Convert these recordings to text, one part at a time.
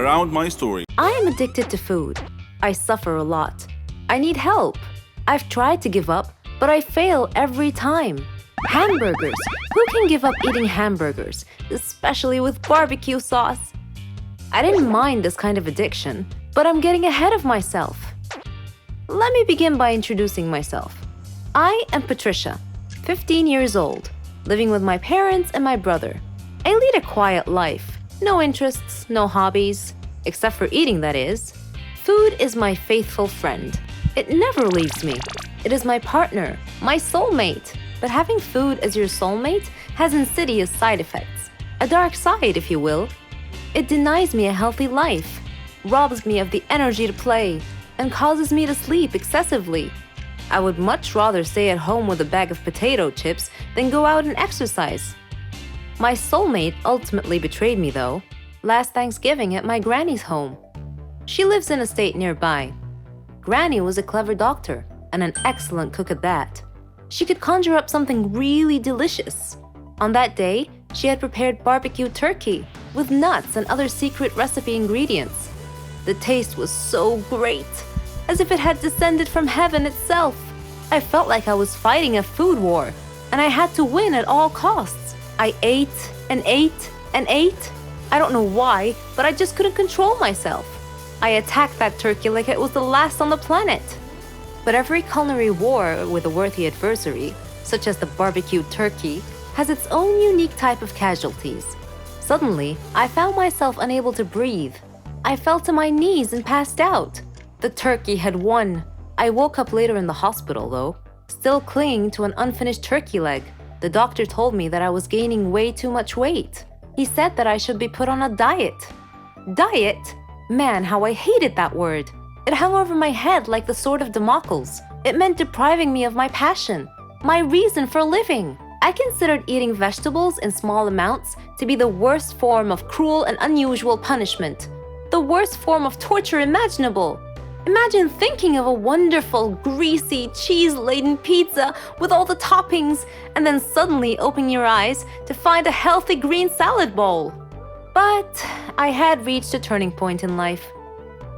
around my story. I am addicted to food. I suffer a lot. I need help. I've tried to give up, but I fail every time. Hamburgers. Who can give up eating hamburgers, especially with barbecue sauce? I didn't mind this kind of addiction, but I'm getting ahead of myself. Let me begin by introducing myself. I am Patricia, 15 years old, living with my parents and my brother. I lead a quiet life. No interests, no hobbies, except for eating, that is. Food is my faithful friend. It never leaves me. It is my partner, my soulmate. But having food as your soulmate has insidious side effects. A dark side, if you will. It denies me a healthy life, robs me of the energy to play, and causes me to sleep excessively. I would much rather stay at home with a bag of potato chips than go out and exercise. My soulmate ultimately betrayed me, though, last Thanksgiving at my granny's home. She lives in a state nearby. Granny was a clever doctor and an excellent cook at that. She could conjure up something really delicious. On that day, she had prepared barbecue turkey with nuts and other secret recipe ingredients. The taste was so great, as if it had descended from heaven itself. I felt like I was fighting a food war, and I had to win at all costs. I ate and ate and ate. I don't know why, but I just couldn't control myself. I attacked that turkey like it was the last on the planet. But every culinary war with a worthy adversary, such as the barbecued turkey, has its own unique type of casualties. Suddenly, I found myself unable to breathe. I fell to my knees and passed out. The turkey had won. I woke up later in the hospital, though, still clinging to an unfinished turkey leg. The doctor told me that I was gaining way too much weight. He said that I should be put on a diet. Diet? Man, how I hated that word. It hung over my head like the sword of Damocles. It meant depriving me of my passion, my reason for living. I considered eating vegetables in small amounts to be the worst form of cruel and unusual punishment, the worst form of torture imaginable. Imagine thinking of a wonderful, greasy, cheese-laden pizza with all the toppings and then suddenly opening your eyes to find a healthy green salad bowl. But I had reached a turning point in life.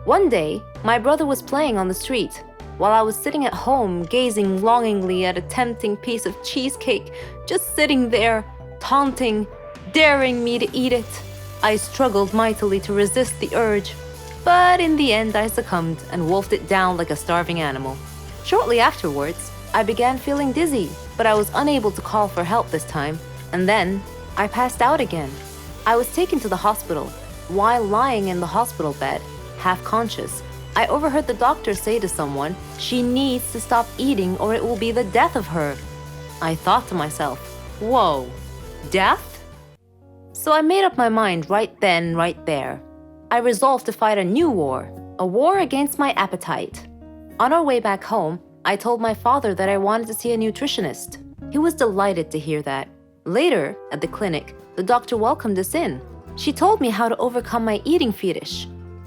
One day, my brother was playing on the street, while I was sitting at home gazing longingly at a tempting piece of cheesecake, just sitting there, taunting, daring me to eat it. I struggled mightily to resist the urge, but in the end I succumbed and wolfed it down like a starving animal. Shortly afterwards, I began feeling dizzy, but I was unable to call for help this time, and then I passed out again. I was taken to the hospital. While lying in the hospital bed, half conscious, I overheard the doctor say to someone, "She needs to stop eating or it will be the death of her." I thought to myself, whoa, death? So I made up my mind right then, right there. I resolved to fight a new war, a war against my appetite. On our way back home, I told my father that I wanted to see a nutritionist. He was delighted to hear that. Later, at the clinic, the doctor welcomed us in. She told me how to overcome my eating fetish.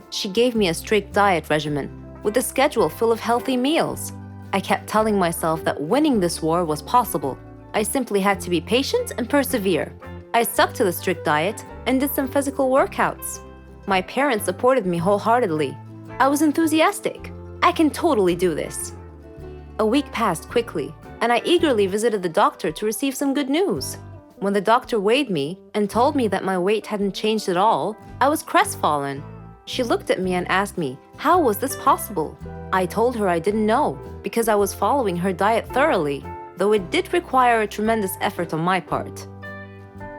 She gave me a strict diet regimen with a schedule full of healthy meals. I kept telling myself that winning this war was possible. I simply had to be patient and persevere. I stuck to the strict diet and did some physical workouts. My parents supported me wholeheartedly. I was enthusiastic. I can totally do this. A week passed quickly, and I eagerly visited the doctor to receive some good news. When the doctor weighed me and told me that my weight hadn't changed at all, I was crestfallen. She looked at me and asked me, how was this possible? I told her I didn't know, because I was following her diet thoroughly, though it did require a tremendous effort on my part.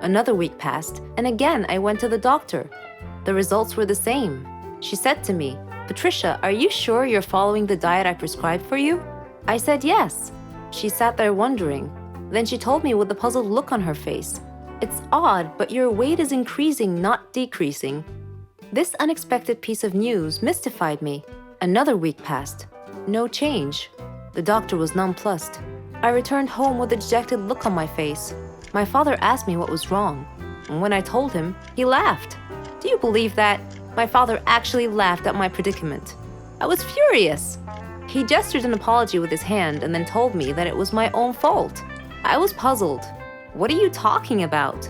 Another week passed, and again I went to the doctor. The results were the same. She said to me, "Patricia, are you sure you're following the diet I prescribed for you?" I said yes. She sat there wondering. Then she told me with a puzzled look on her face, "It's odd, but your weight is increasing, not decreasing." This unexpected piece of news mystified me. Another week passed. No change. The doctor was nonplussed. I returned home with a dejected look on my face. My father asked me what was wrong, and when I told him, he laughed. Do you believe that? My father actually laughed at my predicament. I was furious. He gestured an apology with his hand and then told me that it was my own fault. I was puzzled. What are you talking about?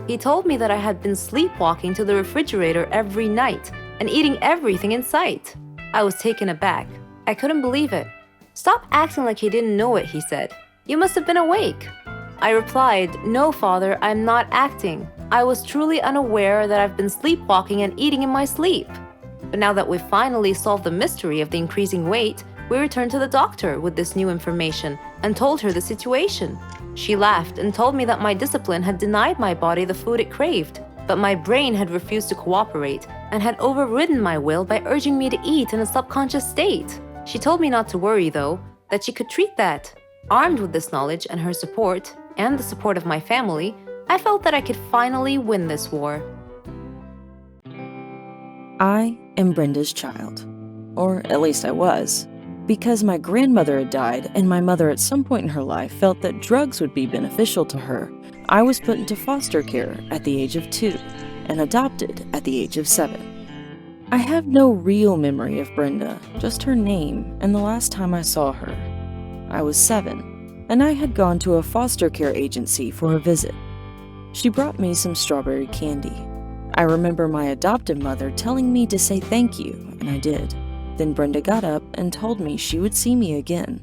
He told me that I had been sleepwalking to the refrigerator every night, and eating everything in sight. I was taken aback. I couldn't believe it. "Stop acting like you didn't know it," he said. "You must have been awake." I replied, "No, Father, I'm not acting. I was truly unaware that I've been sleepwalking and eating in my sleep." But now that we've finally solved the mystery of the increasing weight, we returned to the doctor with this new information and told her the situation. She laughed and told me that my discipline had denied my body the food it craved, but my brain had refused to cooperate and had overridden my will by urging me to eat in a subconscious state. She told me not to worry, though, that she could treat that. Armed with this knowledge and her support, and the support of my family, I felt that I could finally win this war. I am Brenda's child. Or at least I was. Because my grandmother had died and my mother at some point in her life felt that drugs would be beneficial to her, I was put into foster care at the age of 2 and adopted at the age of 7. I have no real memory of Brenda, just her name and the last time I saw her. I was 7, and I had gone to a foster care agency for a visit. She brought me some strawberry candy. I remember my adoptive mother telling me to say thank you, and I did. Then Brenda got up and told me she would see me again.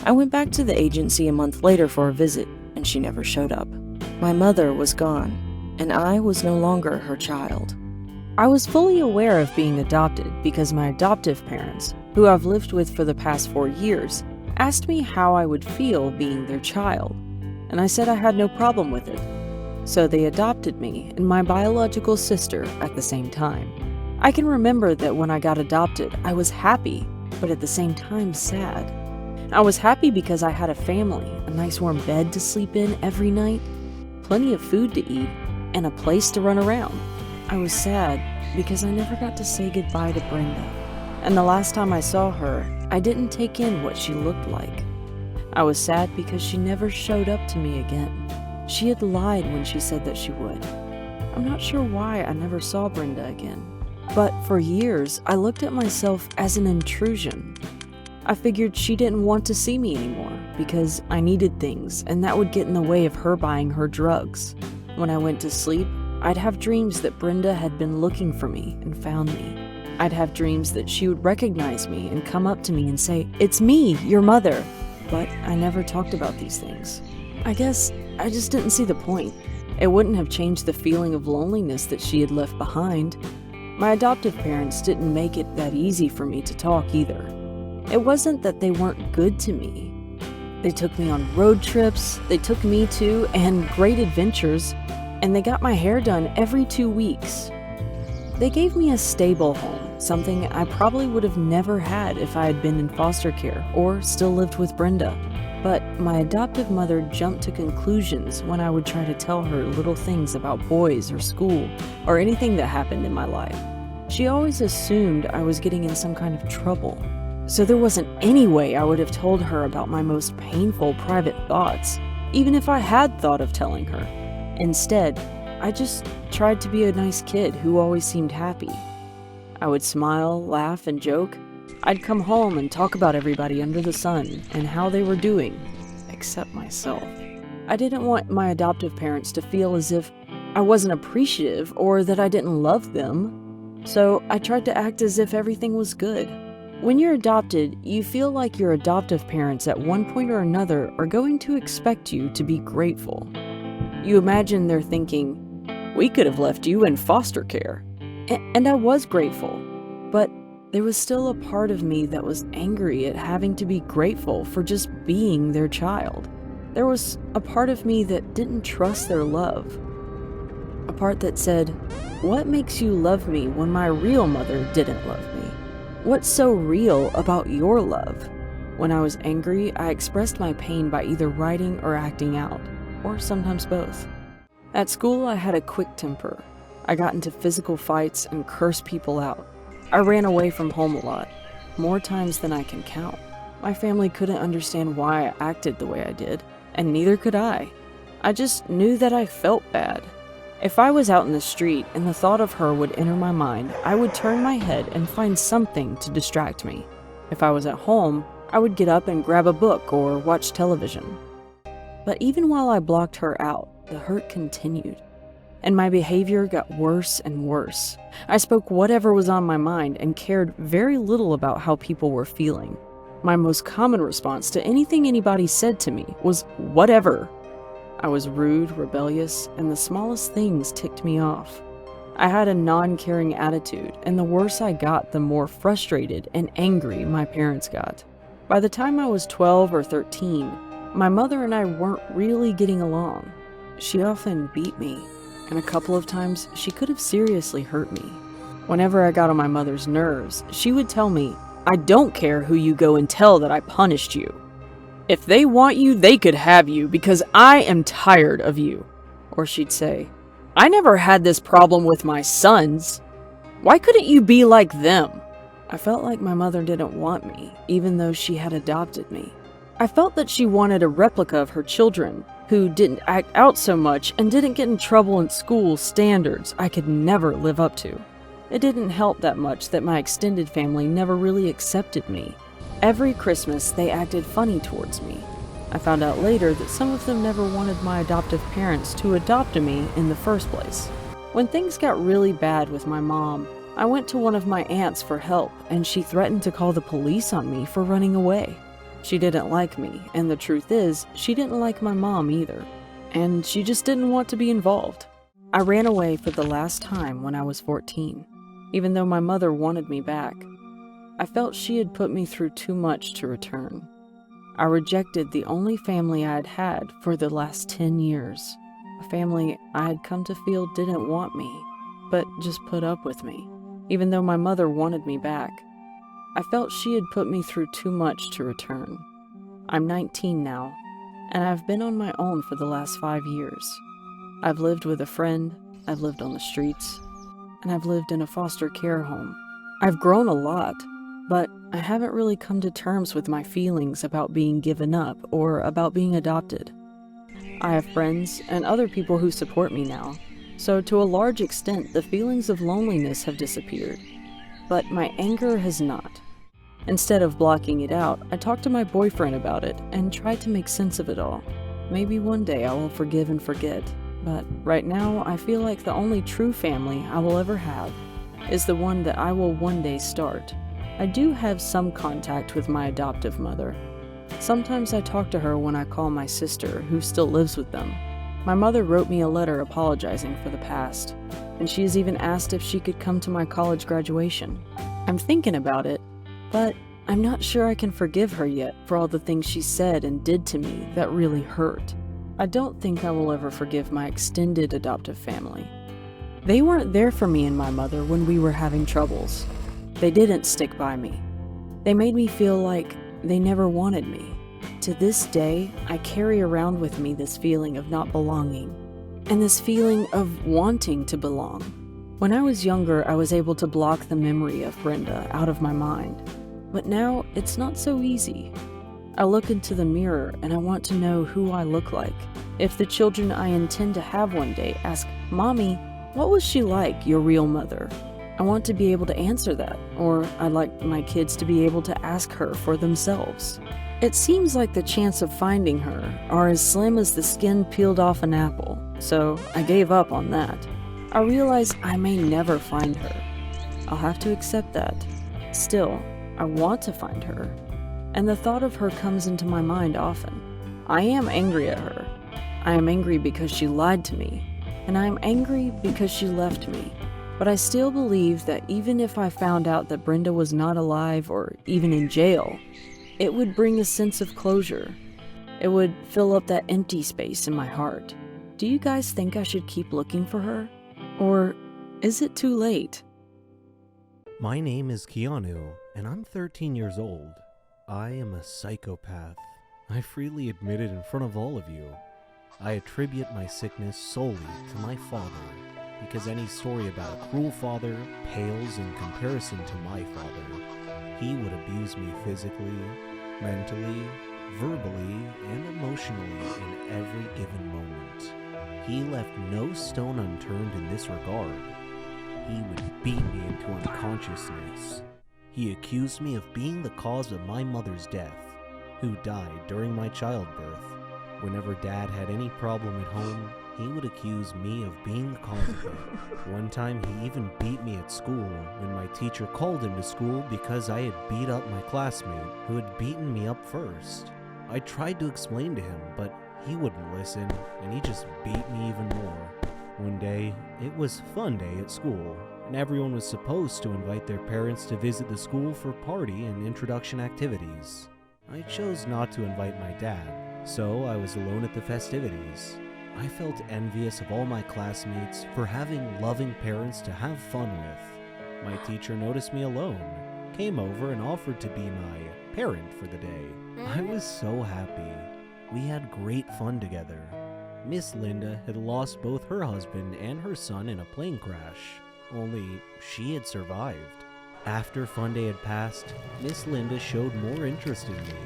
I went back to the agency a month later for a visit, and she never showed up. My mother was gone, and I was no longer her child. I was fully aware of being adopted because my adoptive parents, who I've lived with for the past 4 years, asked me how I would feel being their child, and I said I had no problem with it. So they adopted me and my biological sister at the same time. I can remember that when I got adopted, I was happy, but at the same time sad. I was happy because I had a family, a nice warm bed to sleep in every night, plenty of food to eat, and a place to run around. I was sad because I never got to say goodbye to Brenda, and the last time I saw her, I didn't take in what she looked like. I was sad because she never showed up to me again. She had lied when she said that she would. I'm not sure why I never saw Brenda again, but for years I looked at myself as an intrusion. I figured she didn't want to see me anymore because I needed things, and that would get in the way of her buying her drugs. When I went to sleep, I'd have dreams that Brenda had been looking for me and found me. I'd have dreams that she would recognize me and come up to me and say, "It's me, your mother." But I never talked about these things. I guess I just didn't see the point. It wouldn't have changed the feeling of loneliness that she had left behind. My adoptive parents didn't make it that easy for me to talk either. It wasn't that they weren't good to me. They took me on road trips, they took me to and great adventures, and they got my hair done every 2 weeks. They gave me a stable home, something I probably would have never had if I had been in foster care or still lived with Brenda. But my adoptive mother jumped to conclusions when I would try to tell her little things about boys or school or anything that happened in my life. She always assumed I was getting in some kind of trouble. So there wasn't any way I would have told her about my most painful private thoughts, even if I had thought of telling her. Instead, I just tried to be a nice kid who always seemed happy. I would smile, laugh, and joke. I'd come home and talk about everybody under the sun and how they were doing, except myself. I didn't want my adoptive parents to feel as if I wasn't appreciative or that I didn't love them, so I tried to act as if everything was good. When you're adopted, you feel like your adoptive parents at one point or another are going to expect you to be grateful. You imagine they're thinking, "We could have left you in foster care." And I was grateful, but there was still a part of me that was angry at having to be grateful for just being their child. There was a part of me that didn't trust their love. A part that said, "What makes you love me when my real mother didn't love me? What's so real about your love?" When I was angry, I expressed my pain by either writing or acting out, or sometimes both. At school, I had a quick temper. I got into physical fights and cursed people out. I ran away from home a lot, more times than I can count. My family couldn't understand why I acted the way I did, and neither could I. I just knew that I felt bad. If I was out in the street and the thought of her would enter my mind, I would turn my head and find something to distract me. If I was at home, I would get up and grab a book or watch television. But even while I blocked her out, the hurt continued. and my behavior got worse and worse. I spoke whatever was on my mind and cared very little about how people were feeling. My most common response to anything anybody said to me was, "Whatever." I was rude, rebellious, and the smallest things ticked me off. I had a non-caring attitude, and the worse I got, the more frustrated and angry my parents got. By the time I was 12 or 13, my mother and I weren't really getting along. She often beat me, and a couple of times she could have seriously hurt me. Whenever I got on my mother's nerves, she would tell me, "I don't care who you go and tell that I punished you. If they want you, they could have you because I am tired of you." Or she'd say, "I never had this problem with my sons. Why couldn't you be like them?" I felt like my mother didn't want me, even though she had adopted me. I felt that she wanted a replica of her children, who didn't act out so much and didn't get in trouble in school standards I could never live up to. It didn't help that much that my extended family never really accepted me. Every Christmas, they acted funny towards me. I found out later that some of them never wanted my adoptive parents to adopt me in the first place. When things got really bad with my mom, I went to one of my aunts for help, and she threatened to call the police on me for running away. She didn't like me, and the truth is, she didn't like my mom either, and she just didn't want to be involved. I ran away for the last time when I was 14, even though my mother wanted me back. I felt she had put me through too much to return. I rejected the only family I had had for the last 10 years, a family I had come to feel didn't want me, but just put up with me, even though my mother wanted me back. I felt she had put me through too much to return. I'm 19 now, and I've been on my own for the last 5 years. I've lived with a friend, I've lived on the streets, and I've lived in a foster care home. I've grown a lot, but I haven't really come to terms with my feelings about being given up or about being adopted. I have friends and other people who support me now, so to a large extent the feelings of loneliness have disappeared, but my anger has not. Instead of blocking it out, I talked to my boyfriend about it and tried to make sense of it all. Maybe one day I will forgive and forget, but right now I feel like the only true family I will ever have is the one that I will one day start. I do have some contact with my adoptive mother. Sometimes I talk to her when I call my sister, who still lives with them. My mother wrote me a letter apologizing for the past, and she has even asked if she could come to my college graduation. I'm thinking about it, but I'm not sure I can forgive her yet for all the things she said and did to me that really hurt. I don't think I will ever forgive my extended adoptive family. They weren't there for me and my mother when we were having troubles. They didn't stick by me. They made me feel like they never wanted me. To this day, I carry around with me this feeling of not belonging, and this feeling of wanting to belong. When I was younger, I was able to block the memory of Brenda out of my mind, but now it's not so easy. I look into the mirror and I want to know who I look like. If the children I intend to have one day ask, "Mommy, what was she like, your real mother?" I want to be able to answer that, or I'd like my kids to be able to ask her for themselves. It seems like the chance of finding her are as slim as the skin peeled off an apple, so I gave up on that. I realize I may never find her. I'll have to accept that. Still, I want to find her, and the thought of her comes into my mind often. I am angry at her. I am angry because she lied to me, and I am angry because she left me. But I still believe that even if I found out that Brenda was not alive or even in jail, it would bring a sense of closure. It would fill up that empty space in my heart. Do you guys think I should keep looking for her? Or is it too late? My name is Keanu, and I'm 13 years old. I am a psychopath. I freely admit it in front of all of you. I attribute my sickness solely to my father, because any story about a cruel father pales in comparison to my father. He would abuse me physically, mentally, verbally, and emotionally in every given moment. He left no stone unturned in this regard. He would beat me into unconsciousness. He accused me of being the cause of my mother's death, who died during my childbirth. Whenever Dad had any problem at home, he would accuse me of being the cause of it. One time he even beat me at school when my teacher called him to school because I had beat up my classmate who had beaten me up first. I tried to explain to him, but he wouldn't listen, and he just beat me even more. One day, it was fun day at school, and everyone was supposed to invite their parents to visit the school for party and introduction activities. I chose not to invite my dad, so I was alone at the festivities. I felt envious of all my classmates for having loving parents to have fun with. My teacher noticed me alone, came over and offered to be my parent for the day. I was so happy. We had great fun together. Miss Linda had lost both her husband and her son in a plane crash, only she had survived. After fun day had passed, Miss Linda showed more interest in me.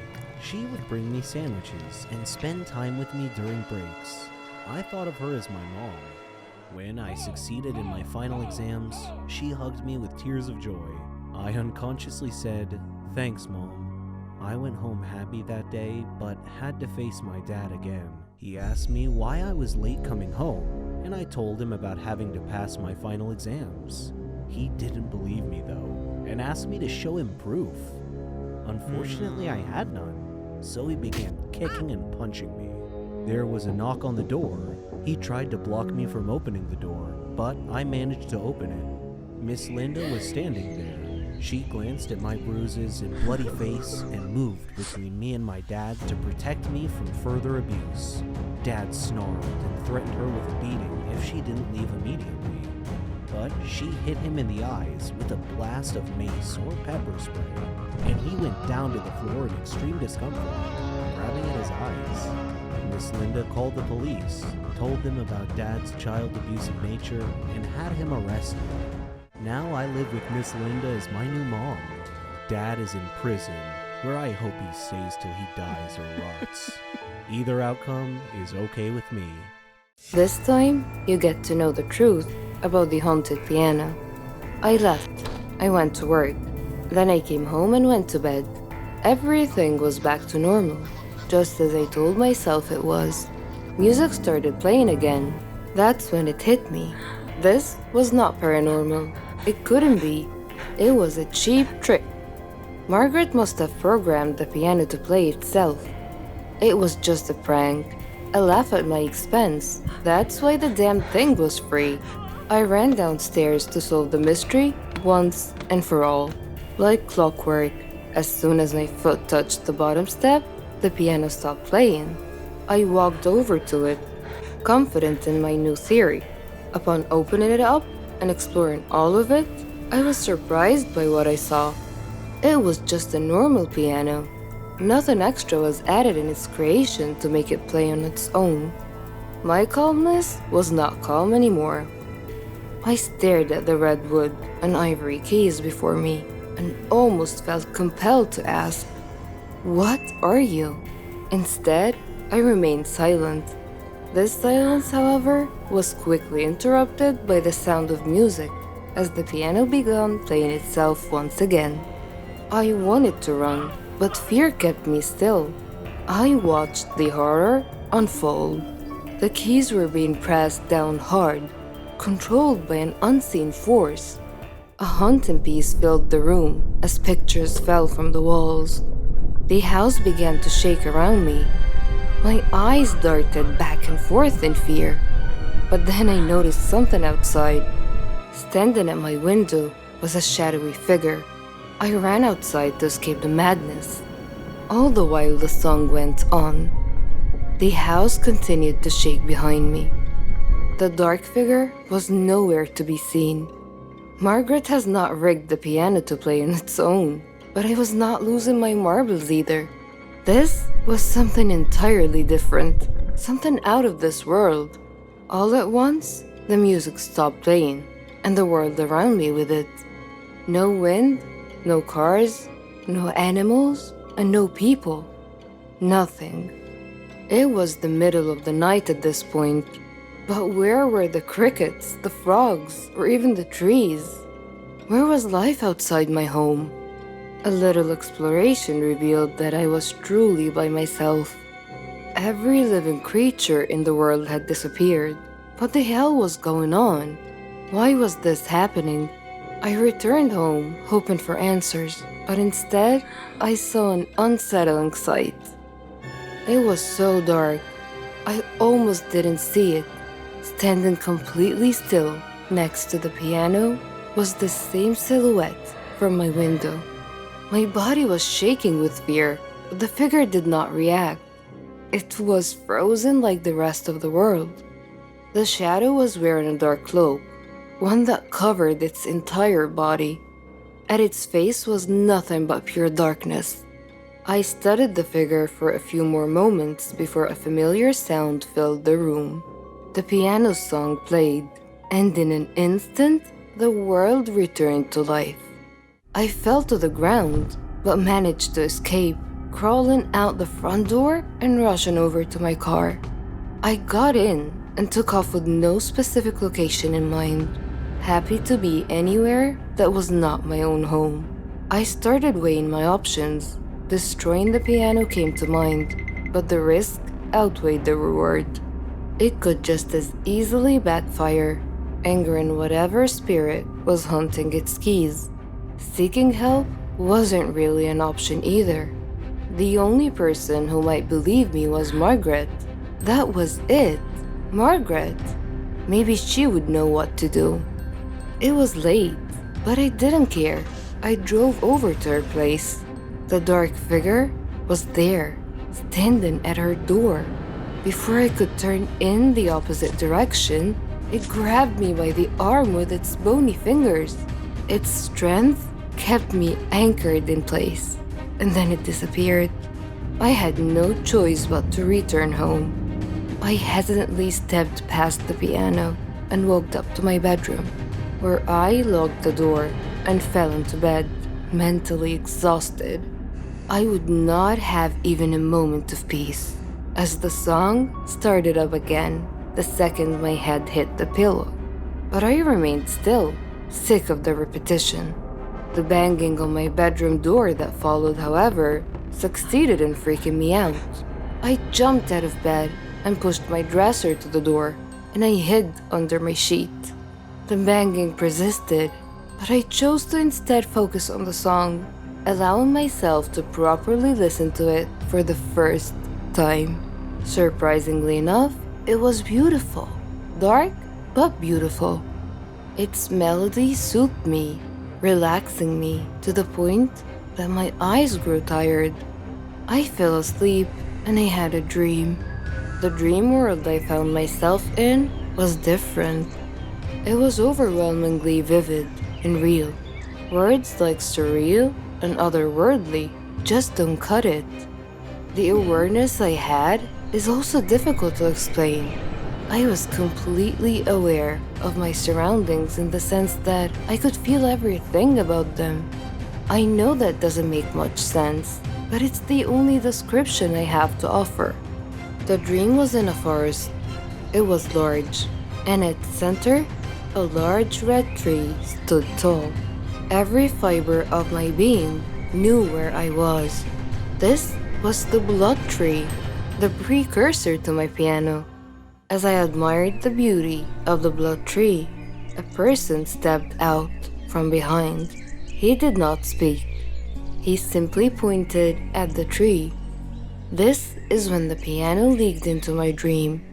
She would bring me sandwiches and spend time with me during breaks. I thought of her as my mom. When I succeeded in my final exams, she hugged me with tears of joy. I unconsciously said, "Thanks, Mom." I went home happy that day, but had to face my dad again. He asked me why I was late coming home, and I told him about having to pass my final exams. He didn't believe me though, and asked me to show him proof. Unfortunately, I had none, so he began kicking and punching me. There was a knock on the door. He tried to block me from opening the door, but I managed to open it. Miss Linda was standing there. She glanced at my bruises and bloody face and moved between me and my dad to protect me from further abuse. Dad snarled and threatened her with a beating if she didn't leave immediately. But she hit him in the eyes with a blast of mace or pepper spray, and he went down to the floor in extreme discomfort, grabbing at his eyes. Miss Linda called the police, told them about Dad's child abusive nature, and had him arrested. Now I live with Miss Linda as my new mom. Dad is in prison, where I hope he stays till he dies or rots. Either outcome is okay with me. This time, you get to know the truth about the haunted piano. I left. I went to work. Then I came home and went to bed. Everything was back to normal, just as I told myself it was. Music started playing again. That's when it hit me. This was not paranormal. It couldn't be. It was a cheap trick. Margaret must have programmed the piano to play itself. It was just a prank. A laugh at my expense. That's why the damn thing was free. I ran downstairs to solve the mystery once and for all. Like clockwork, as soon as my foot touched the bottom step, the piano stopped playing. I walked over to it, confident in my new theory. Upon opening it up and exploring all of it, I was surprised by what I saw. It was just a normal piano. Nothing extra was added in its creation to make it play on its own. My calmness was not calm anymore. I stared at the red wood and ivory keys before me and almost felt compelled to ask, "What are you?" Instead, I remained silent. This silence, however, was quickly interrupted by the sound of music as the piano began playing itself once again. I wanted to run, but fear kept me still. I watched the horror unfold. The keys were being pressed down hard, controlled by an unseen force. A haunting peace filled the room as pictures fell from the walls. The house began to shake around me. My eyes darted back and forth in fear. But then I noticed something outside. Standing at my window was a shadowy figure. I ran outside to escape the madness. All the while the song went on. The house continued to shake behind me. The dark figure was nowhere to be seen. Margaret has not rigged the piano to play on its own, but I was not losing my marbles either. This was something entirely different, something out of this world. All at once, the music stopped playing, and the world around me with it. No wind, no cars, no animals, and no people. Nothing. It was the middle of the night at this point, but where were the crickets, the frogs, or even the trees? Where was life outside my home? A little exploration revealed that I was truly by myself. Every living creature in the world had disappeared. What the hell was going on? Why was this happening? I returned home, hoping for answers, but instead, I saw an unsettling sight. It was so dark, I almost didn't see it. Standing completely still next to the piano was the same silhouette from my window. My body was shaking with fear, but the figure did not react. It was frozen like the rest of the world. The shadow was wearing a dark cloak, one that covered its entire body. At its face was nothing but pure darkness. I studied the figure for a few more moments before a familiar sound filled the room. The piano song played, and in an instant, the world returned to life. I fell to the ground, but managed to escape, crawling out the front door and rushing over to my car. I got in and took off with no specific location in mind, happy to be anywhere that was not my own home. I started weighing my options. Destroying the piano came to mind, but the risk outweighed the reward. It could just as easily backfire, angering whatever spirit was hunting its keys. Seeking help wasn't really an option either. The only person who might believe me was Margaret. That was it. Margaret. Maybe she would know what to do. It was late, but I didn't care. I drove over to her place. The dark figure was there, standing at her door. Before I could turn in the opposite direction, it grabbed me by the arm with its bony fingers. Its strength kept me anchored in place, and then it disappeared. I had no choice but to return home. I hesitantly stepped past the piano and walked up to my bedroom, where I locked the door and fell into bed, mentally exhausted. I would not have even a moment of peace, as the song started up again the second my head hit the pillow. But I remained still, sick of the repetition. The banging on my bedroom door that followed, however, succeeded in freaking me out. I jumped out of bed and pushed my dresser to the door, and I hid under my sheet. The banging persisted, but I chose to instead focus on the song, allowing myself to properly listen to it for the first time. Surprisingly enough, it was beautiful. Dark, but beautiful. Its melody soothed me, relaxing me to the point that my eyes grew tired. I fell asleep and I had a dream. The dream world I found myself in was different. It was overwhelmingly vivid and real. Words like surreal and otherworldly just don't cut it. The awareness I had is also difficult to explain. I was completely aware of my surroundings in the sense that I could feel everything about them. I know that doesn't make much sense, but it's the only description I have to offer. The dream was in a forest. It was large, and at its center, a large red tree stood tall. Every fiber of my being knew where I was. This was the blood tree, the precursor to my piano. As I admired the beauty of the blood tree, a person stepped out from behind. He did not speak. He simply pointed at the tree. This is when the piano leaked into my dream.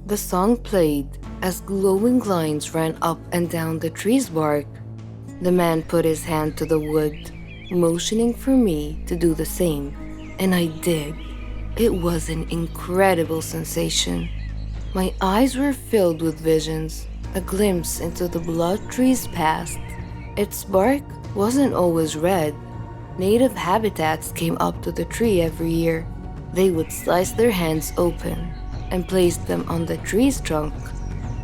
The song played as glowing lines ran up and down the tree's bark. The man put his hand to the wood, motioning for me to do the same, and I did. It was an incredible sensation. My eyes were filled with visions, a glimpse into the blood tree's past. Its bark wasn't always red. Native habitats came up to the tree every year. They would slice their hands open and place them on the tree's trunk.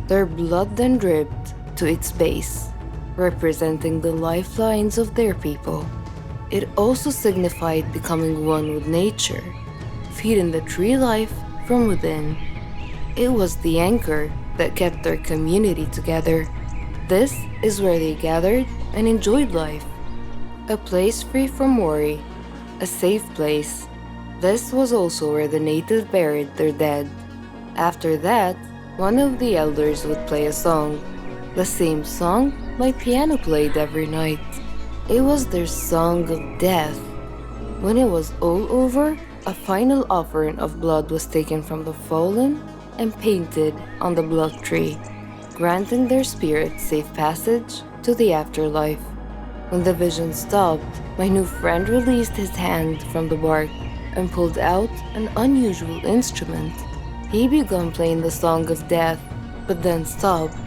Their blood then dripped to its base, representing the lifelines of their people. It also signified becoming one with nature, feeding the tree life from within. It was the anchor that kept their community together. This is where they gathered and enjoyed life. A place free from worry, a safe place, This was also where the natives buried their dead. After that, one of the elders would play a song. The same song my piano played every night. It was their song of death. When it was all over, a final offering of blood was taken from the fallen and painted on the blood tree, granting their spirits safe passage to the afterlife. When the vision stopped, my new friend released his hand from the bark and pulled out an unusual instrument. He began playing the song of death, but then stopped.